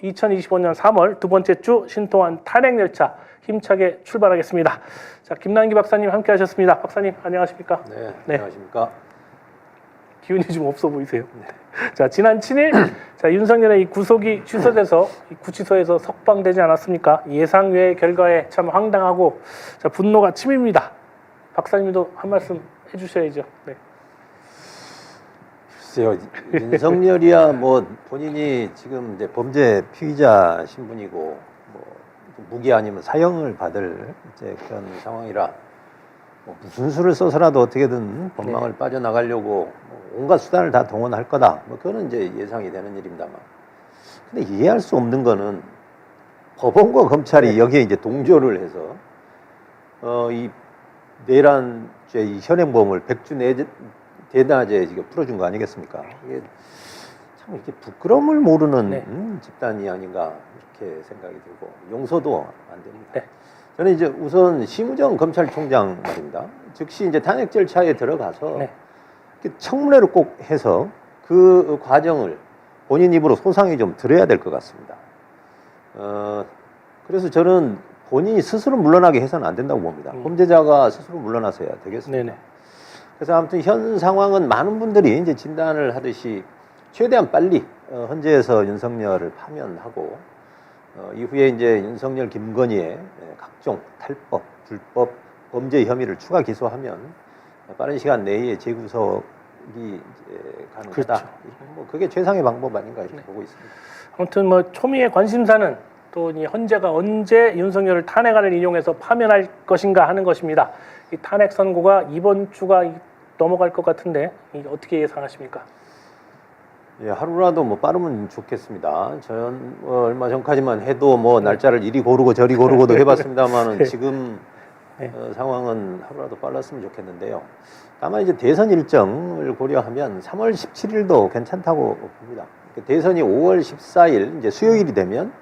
2025년 3월 두 번째 주 신통한 탄핵열차 힘차게 출발하겠습니다. 자, 김남기 박사님 함께 하셨습니다. 박사님 안녕하십니까? 네, 안녕하십니까? 기운이 좀 없어 보이세요. 네. 자, 지난 7일 자, 윤석열의 이 구속이 취소돼서 이 구치소에서 석방되지 않았습니까? 예상외의 결과에 참 황당하고 자, 분노가 치밉니다. 박사님도 한 말씀 해주셔야죠. 네. 글쎄요, 윤석열이야 뭐 본인이 지금 이제 범죄 피의자 신분이고 뭐 무기 아니면 사형을 받을 이제 그런 상황이라 뭐 무슨 수를 써서라도 어떻게든 법망을 빠져나가려고 뭐 온갖 수단을 다 동원할 거다. 뭐 그거는 이제 예상이 되는 일입니다만. 근데 이해할 수 없는 거는 법원과 검찰이 여기에 이제 동조를 해서 이 내란죄 이 현행범을 백주 대낮에 지금 풀어준 거 아니겠습니까? 이게 참 이렇게 부끄러움을 모르는 집단이 아닌가 이렇게 생각이 들고 용서도 안 됩니다. 네. 저는 이제 우선 심우정 검찰총장 말입니다. 즉시 이제 탄핵 절차에 들어가서 청문회를 꼭 해서 그 과정을 본인 입으로 소상히 좀 들어야 될 것 같습니다. 그래서 저는 본인이 스스로 물러나게 해서는 안 된다고 봅니다. 범죄자가 스스로 물러나서야 되겠습니다. 네네. 그래서 아무튼 현 상황은 많은 분들이 이제 진단을 하듯이 최대한 빨리 헌재에서 윤석열을 파면하고 이후에 이제 윤석열, 김건희의 각종 탈법, 불법, 범죄 혐의를 추가 기소하면 빠른 시간 내에 재구속이 이제 가능하다. 그렇죠. 뭐 그게 최상의 방법 아닌가 이렇게 보고 있습니다. 아무튼 뭐 초미의 관심사는 또 이 헌재가 언제 윤석열을 탄핵안을 인용해서 파면할 것인가 하는 것입니다. 이 탄핵 선고가 이번 주가 넘어갈 것 같은데 어떻게 예상하십니까? 예, 하루라도 뭐 빠르면 좋겠습니다. 전 얼마 전까지만 해도 뭐 날짜를 이리 고르고 저리 고르고도 해봤습니다만은 지금 상황은 하루라도 빨랐으면 좋겠는데요. 다만 이제 대선 일정을 고려하면 3월 17일도 괜찮다고 봅니다. 대선이 5월 14일 이제 수요일이 되면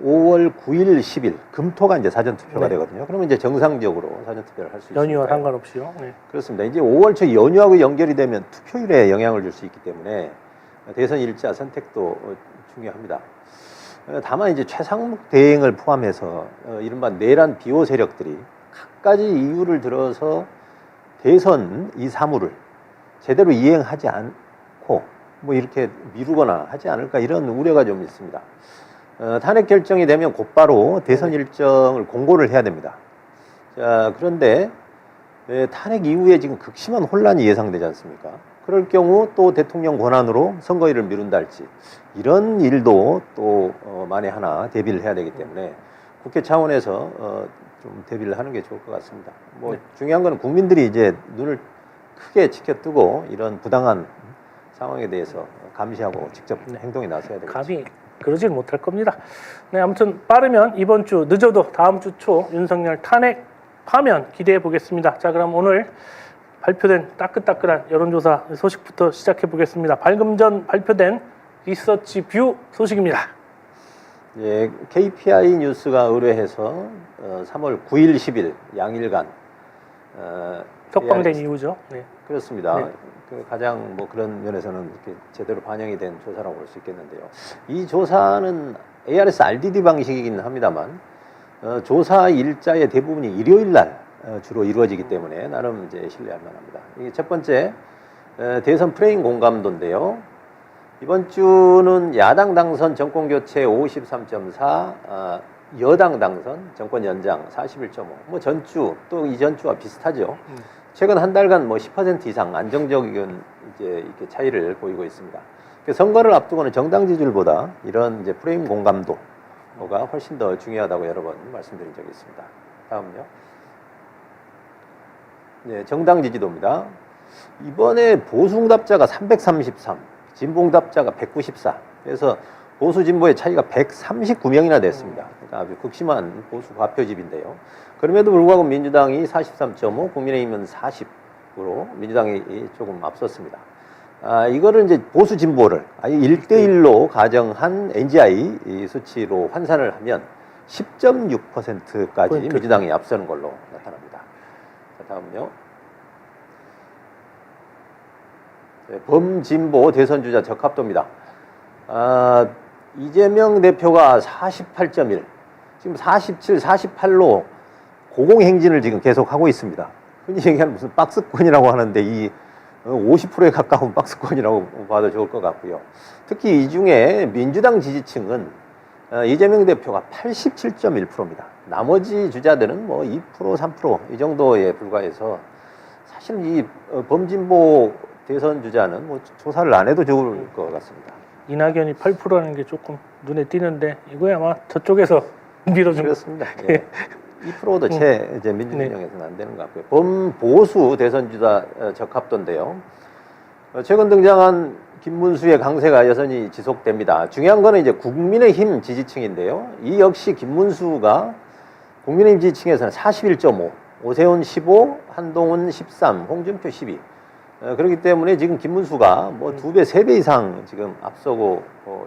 5월 9일, 10일 금토가 이제 사전 투표가 되거든요. 그러면 이제 정상적으로 사전 투표를 할 수 있습니다. 연휴와 상관없이요. 네. 그렇습니다. 이제 5월 초 연휴하고 연결이 되면 투표율에 영향을 줄 수 있기 때문에 대선 일자 선택도 중요합니다. 다만 이제 최상목 대행을 포함해서 이른바 내란 비호 세력들이 갖가지 이유를 들어서 대선 이 사무를 제대로 이행하지 않고 뭐 이렇게 미루거나 하지 않을까 이런 우려가 좀 있습니다. 탄핵 결정이 되면 곧바로 대선 일정을 공고를 해야 됩니다. 자, 그런데 탄핵 이후에 지금 극심한 혼란이 예상되지 않습니까? 그럴 경우 또 대통령 권한으로 선거일을 미룬다 할지 이런 일도 또 만에 하나 대비를 해야 되기 때문에 국회 차원에서 좀 대비를 하는 게 좋을 것 같습니다. 뭐 중요한 거는 국민들이 이제 눈을 크게 치켜뜨고 이런 부당한 상황에 대해서 감시하고 직접 행동에 나서야 되겠죠. 감히 그러질 못할 겁니다. 네, 아무튼 빠르면 이번 주 늦어도 다음 주 초 윤석열 탄핵 파면 기대해 보겠습니다. 자, 그럼 오늘 발표된 따끈따끈한 여론조사 소식부터 시작해 보겠습니다. 방금 전 발표된 리서치 뷰 소식입니다. 예, KPI 뉴스가 의뢰해서 3월 9일, 10일 양일간 석방된 이유죠. 네. 그렇습니다. 네. 그 가장 뭐 그런 면에서는 이렇게 제대로 반영이 된 조사라고 볼 수 있겠는데요. 이 조사는 ARS RDD 방식이긴 합니다만 조사 일자의 대부분이 일요일 날 주로 이루어지기 때문에 나름 이제 신뢰할 만합니다. 이게 첫 번째 대선 프레임 공감도인데요. 이번 주는 야당 당선 정권 교체 53.4, 여당 당선 정권 연장 41.5. 뭐 전주 또 이전주와 비슷하죠. 최근 한 달간 뭐 10% 이상 안정적인 이제 이렇게 차이를 보이고 있습니다. 선거를 앞두고는 정당 지지율보다 이런 이제 프레임 공감도가 훨씬 더 중요하다고 여러 번 말씀드린 적이 있습니다. 다음요. 네, 정당 지지도입니다. 이번에 보수 응답자가 333, 진보 응답자가 194. 그래서 보수 진보의 차이가 139명이나 됐습니다. 그러니까 아주 극심한 보수 과표집인데요. 그럼에도 불구하고 민주당이 43.5, 국민의힘은 40으로 민주당이 조금 앞섰습니다. 이거를 이제 보수 진보를 아예 1대1로 가정한 NGI 수치로 환산을 하면 10.6%까지 민주당이 앞서는 걸로 나타납니다. 자, 다음요. 네, 범진보 대선주자 적합도입니다. 이재명 대표가 48.1, 지금 47, 48로 고공행진을 지금 계속하고 있습니다. 흔히 얘기하는 무슨 박스권이라고 하는데 이 50%에 가까운 박스권이라고 봐도 좋을 것 같고요. 특히 이 중에 민주당 지지층은 이재명 대표가 87.1%입니다. 나머지 주자들은 뭐 2%, 3%이 정도에 불과해서 사실 이 범진보 대선 주자는 뭐 조사를 안 해도 좋을 것 같습니다. 이낙연이 8%라는 게 조금 눈에 띄는데 이거야 아마 저쪽에서 밀어준 그렇습니다. 예. 2%도 채 이제 민주진영에서는 안 되는 것 같고요. 범보수 대선 주자 적합도인데요. 최근 등장한 김문수의 강세가 여전히 지속됩니다. 중요한 거는 이제 국민의힘 지지층인데요. 이 역시 김문수가 국민의힘 지지층에서는 41.5, 오세훈 15, 한동훈 13, 홍준표 12. 그렇기 때문에 지금 김문수가 뭐 2배, 3배 이상 지금 앞서고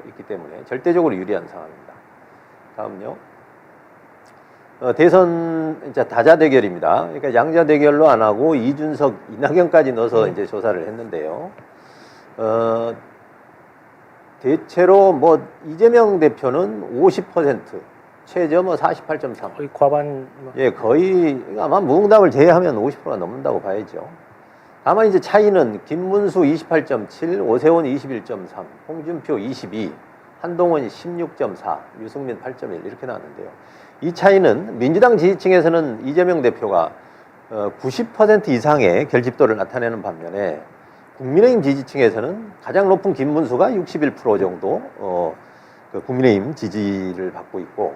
있기 때문에 절대적으로 유리한 상황입니다. 다음요. 대선 이제 다자 대결입니다. 그러니까 양자 대결로 안 하고 이준석, 이낙연까지 넣어서 이제 조사를 했는데요. 대체로 뭐 이재명 대표는 50%, 최저 뭐 48.3. 거의 과반. 예, 거의 아마 무응답을 제외하면 50%가 넘는다고 봐야죠. 다만 이제 차이는 김문수 28.7, 오세훈 21.3, 홍준표 22, 한동훈 16.4, 유승민 8.1 이렇게 나왔는데요. 이 차이는 민주당 지지층에서는 이재명 대표가 90% 이상의 결집도를 나타내는 반면에 국민의힘 지지층에서는 가장 높은 김문수가 61% 정도 그 국민의힘 지지를 받고 있고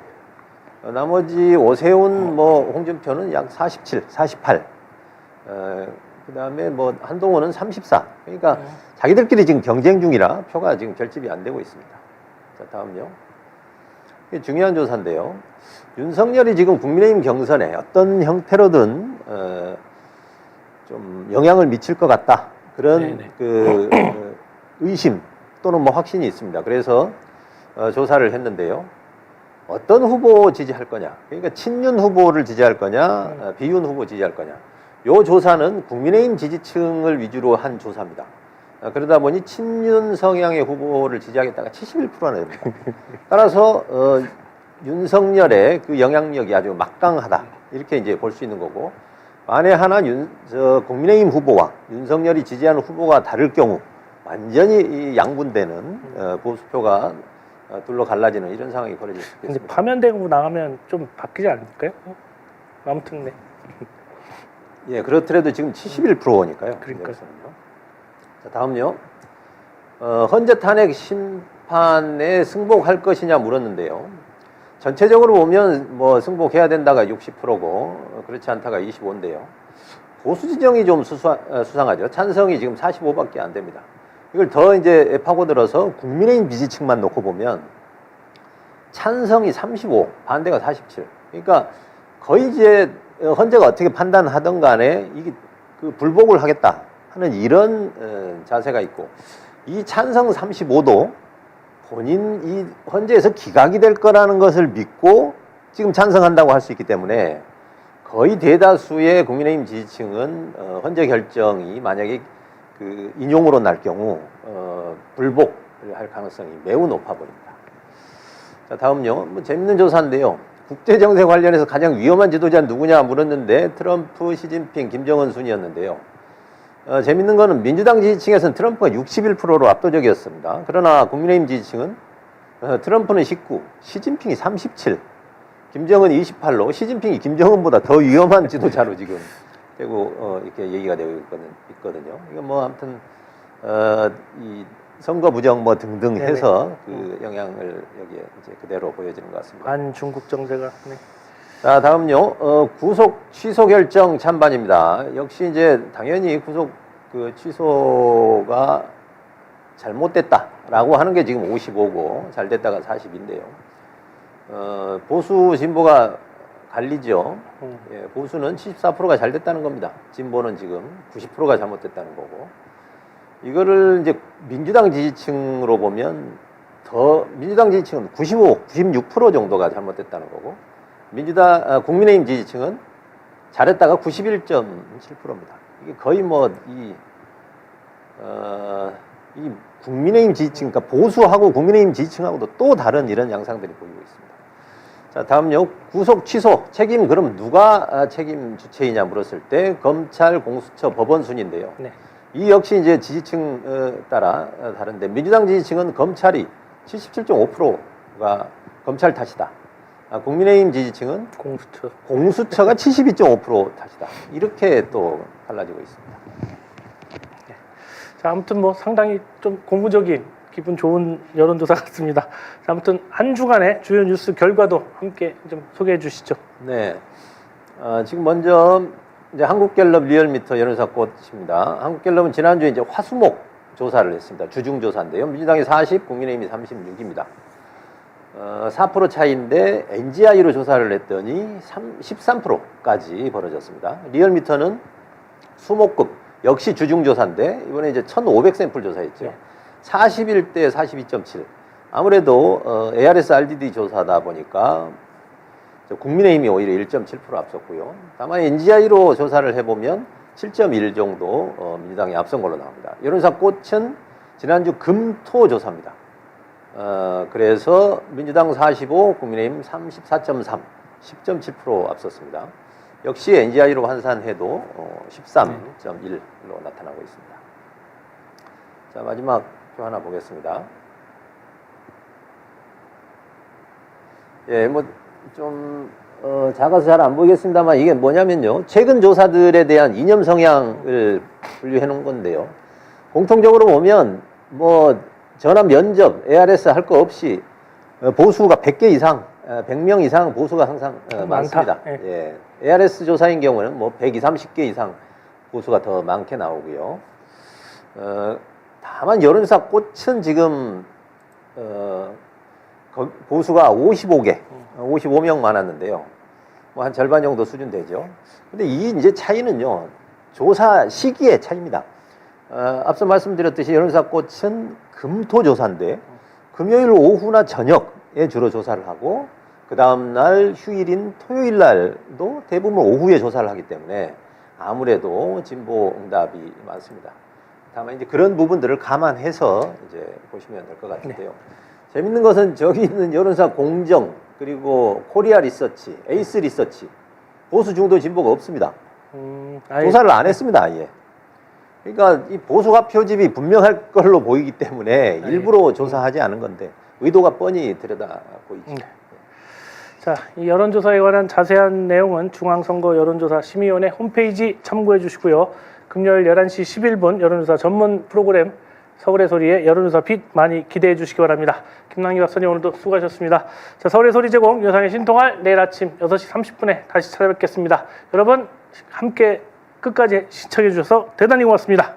나머지 오세훈, 뭐 홍준표는 약 47, 48. 그다음에 뭐 한동훈은 34. 그러니까 자기들끼리 지금 경쟁 중이라 표가 지금 결집이 안 되고 있습니다. 자, 다음요. 이게 중요한 조사인데요. 윤석열이 지금 국민의힘 경선에 어떤 형태로든 좀 영향을 미칠 것 같다. 그런 그 의심 또는 뭐 확신이 있습니다. 그래서 조사를 했는데요. 어떤 후보 지지할 거냐? 그러니까 친윤 후보를 지지할 거냐, 비윤 후보 지지할 거냐? 요 조사는 국민의힘 지지층을 위주로 한 조사입니다. 그러다 보니 친윤 성향의 후보를 지지하겠다가 71%나 됩니다. 따라서 윤석열의 그 영향력이 아주 막강하다 이렇게 이제 볼 수 있는 거고 만에 하나 국민의힘 후보와 윤석열이 지지하는 후보가 다를 경우 완전히 이 양분되는 보수표가 둘러 갈라지는 이런 상황이 벌어질 수 있습니다. 근데 파면되고 나가면 좀 바뀌지 않을까요? 아무튼 네. 예, 그렇더라도 지금 71%니까요. 그러니까요. 자, 다음요. 헌재 탄핵 심판에 승복할 것이냐 물었는데요. 전체적으로 보면 뭐 승복해야 된다가 60%고 그렇지 않다가 25인데요. 보수 지정이 좀 수상하죠. 찬성이 지금 45밖에 안 됩니다. 이걸 더 이제 파고들어서 국민의힘 지지층만 놓고 보면 찬성이 35, 반대가 47. 그러니까 거의 이제 헌재가 어떻게 판단하든 간에 이게 그 불복을 하겠다 하는 이런 자세가 있고 이 찬성 35도 본인 이 헌재에서 기각이 될 거라는 것을 믿고 지금 찬성한다고 할 수 있기 때문에 거의 대다수의 국민의힘 지지층은 헌재 결정이 만약에 그 인용으로 날 경우 불복을 할 가능성이 매우 높아 보입니다. 자, 다음요. 뭐 재밌는 조사인데요. 국제 정세 관련해서 가장 위험한 지도자는 누구냐 물었는데 트럼프, 시진핑, 김정은 순이었는데요. 재밌는 거는 민주당 지지층에서는 트럼프가 61%로 압도적이었습니다. 그러나 국민의힘 지지층은 트럼프는 19, 시진핑이 37, 김정은이 28로 시진핑이 김정은보다 더 위험한 지도자로 지금 되고 이렇게 얘기가 되고 있거든요. 이건 뭐 아무튼 이 선거 부정 뭐 등등 해서 그 영향을 여기에 이제 그대로 보여지는 것 같습니다. 반중국 정세가. 네. 자, 다음요. 구속 취소 결정 찬반입니다. 역시 이제 당연히 구속 그 취소가 잘못됐다라고 하는 게 지금 55고 잘 됐다가 40인데요. 보수 진보가 갈리죠. 예, 보수는 74%가 잘 됐다는 겁니다. 진보는 지금 90%가 잘못됐다는 거고. 이거를 이제 민주당 지지층으로 보면 민주당 지지층은 95, 96% 정도가 잘못됐다는 거고 국민의힘 지지층은 잘했다가 91.7%입니다. 이게 거의 뭐 이 국민의힘 지지층, 그러니까 보수하고 국민의힘 지지층하고도 또 다른 이런 양상들이 보이고 있습니다. 자, 다음요. 구속 취소 책임 그럼 누가 책임 주체이냐 물었을 때 검찰, 공수처, 법원 순인데요. 네. 이 역시 이제 지지층 따라 다른데 민주당 지지층은 검찰이 77.5%가 검찰 탓이다. 국민의힘 지지층은 공수처가 72.5% 탓이다. 이렇게 또 달라지고 있습니다. 네. 자, 아무튼 뭐 상당히 좀 고무적인 기분 좋은 여론조사 같습니다. 자, 아무튼 한 주간의 주요 뉴스 결과도 함께 좀 소개해 주시죠. 네. 지금 먼저 이제 한국갤럽 리얼미터 여론조사 꽃입니다. 한국갤럽은 지난주에 이제 화수목 조사를 했습니다. 주중 조사인데요. 민주당이 40, 국민의힘이 36입니다. 4% 차이인데 NGI로 조사를 했더니 13%까지 벌어졌습니다. 리얼미터는 수목급 역시 주중 조사인데 이번에 이제 1,500 샘플 조사했죠. 네. 41대 42.7. 아무래도 ARS RDD 조사다 보니까 국민의힘이 오히려 1.7% 앞섰고요. 다만 NGI로 조사를 해보면 7.1 정도 민주당이 앞선 걸로 나옵니다. 여론조사 꽃은 지난주 금토 조사입니다. 그래서 민주당 45, 국민의힘 34.3, 10.7% 앞섰습니다. 역시 NGI로 환산해도 13.1로 나타나고 있습니다. 자, 마지막 표 하나 보겠습니다. 예, 뭐 좀 작아서 잘 안 보이겠습니다만 이게 뭐냐면요. 최근 조사들에 대한 이념 성향을 분류해 놓은 건데요. 공통적으로 보면 뭐 전화 면접, ARS 할 거 없이 보수가 100개 이상, 100명 이상 보수가 항상 많습니다. 예. ARS 조사인 경우는 뭐 120, 30개 이상 보수가 더 많게 나오고요. 다만 여론조사 꽃은 지금 보수가 55개, 55명 많았는데요. 뭐 한 절반 정도 수준 되죠. 근데 이 이제 차이는요, 조사 시기의 차이입니다. 앞서 말씀드렸듯이 여론조사 꽃은 금토 조사인데 금요일 오후나 저녁에 주로 조사를 하고 그 다음날 휴일인 토요일 날도 대부분 오후에 조사를 하기 때문에 아무래도 진보 응답이 많습니다. 다만 이제 그런 부분들을 감안해서 이제 보시면 될 것 같은데요. 네. 재밌는 것은 저기 있는 여론조사 공정 그리고 코리아 리서치, 에이스 리서치 보수 중도 진보가 없습니다. 조사를 안 했습니다, 아예. 그러니까 이 보수가 표집이 분명할 걸로 보이기 때문에 일부러 조사하지 않은 건데 의도가 뻔히 들여다 보이죠. 자, 이 여론조사에 관한 자세한 내용은 중앙선거 여론조사 심의위원회 홈페이지 참고해 주시고요. 금요일 11시 11분 여론조사 전문 프로그램 서울의 소리의 여론조사 빛 많이 기대해 주시기 바랍니다. 김남기 박사님 오늘도 수고하셨습니다. 자, 서울의 소리 제공 여상의 신통할 내일 아침 6시 30분에 다시 찾아뵙겠습니다. 여러분 함께 끝까지 시청해 주셔서 대단히 고맙습니다.